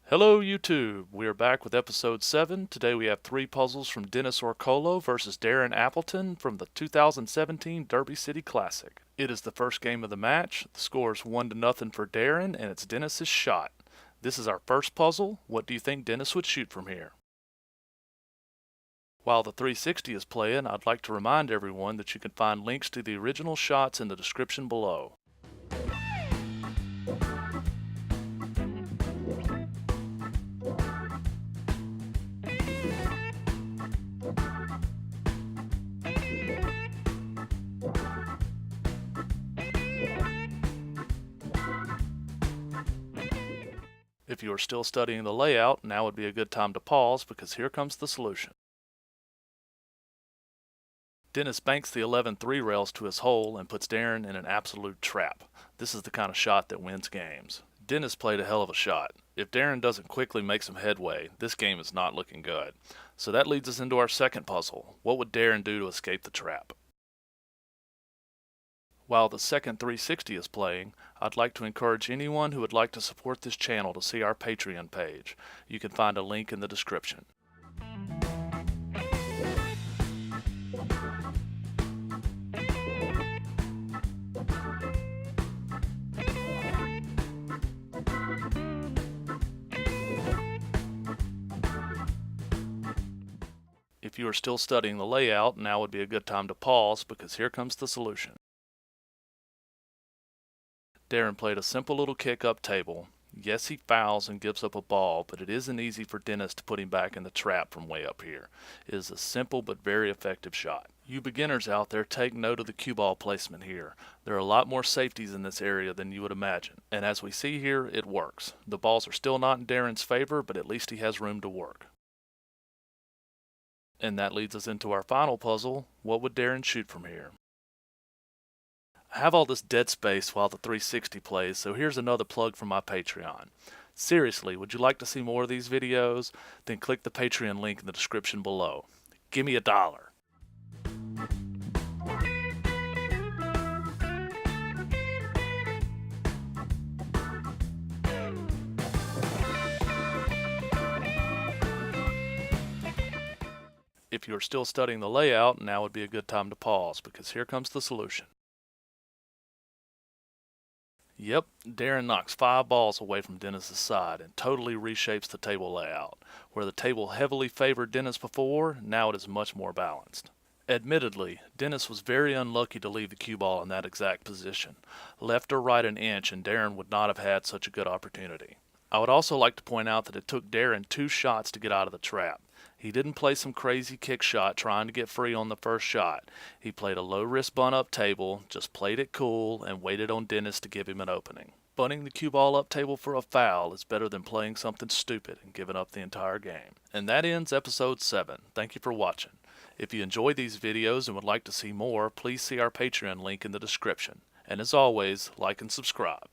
Hello YouTube, we are back with episode 7. Today we have 3 puzzles from Dennis Orcollo versus Darren Appleton from the 2017 Derby City Classic. It is the first game of the match. The score is 1-0 for Darren and it's Dennis's shot. This is our first puzzle. What do you think Dennis would shoot from here? While the 360 is playing, I'd like to remind everyone that you can find links to the original shots in the description below. If you are still studying the layout, now would be a good time to pause because here comes the solution. Dennis banks the 11-3 rails to his hole and puts Darren in an absolute trap. This is the kind of shot that wins games. Dennis played a hell of a shot. If Darren doesn't quickly make some headway, this game is not looking good. So that leads us into our second puzzle. What would Darren do to escape the trap? While the second 360 is playing, I'd like to encourage anyone who would like to support this channel to see our Patreon page. You can find a link in the description. If you are still studying the layout, now would be a good time to pause because here comes the solution. Darren played a simple little kick-up table. Yes, he fouls and gives up a ball, but it isn't easy for Dennis to put him back in the trap from way up here. It is a simple but very effective shot. You beginners out there, take note of the cue ball placement here. There are a lot more safeties in this area than you would imagine, and as we see here, it works. The balls are still not in Darren's favor, but at least he has room to work. And that leads us into our final puzzle. What would Darren shoot from here? I have all this dead space while the 360 plays, so here's another plug for my Patreon. Seriously, would you like to see more of these videos? Then click the Patreon link in the description below. Give me $1. If you are still studying the layout, now would be a good time to pause because here comes the solution. Yep, Darren knocks 5 balls away from Dennis's side and totally reshapes the table layout. Where the table heavily favored Dennis before, now it is much more balanced. Admittedly, Dennis was very unlucky to leave the cue ball in that exact position. Left or right an inch and Darren would not have had such a good opportunity. I would also like to point out that it took Darren 2 shots to get out of the trap. He didn't play some crazy kick shot trying to get free on the first shot. He played a low-risk bunt-up table, just played it cool, and waited on Dennis to give him an opening. Bunting the cue ball up table for a foul is better than playing something stupid and giving up the entire game. And that ends episode 7. Thank you for watching. If you enjoyed these videos and would like to see more, please see our Patreon link in the description. And as always, like and subscribe.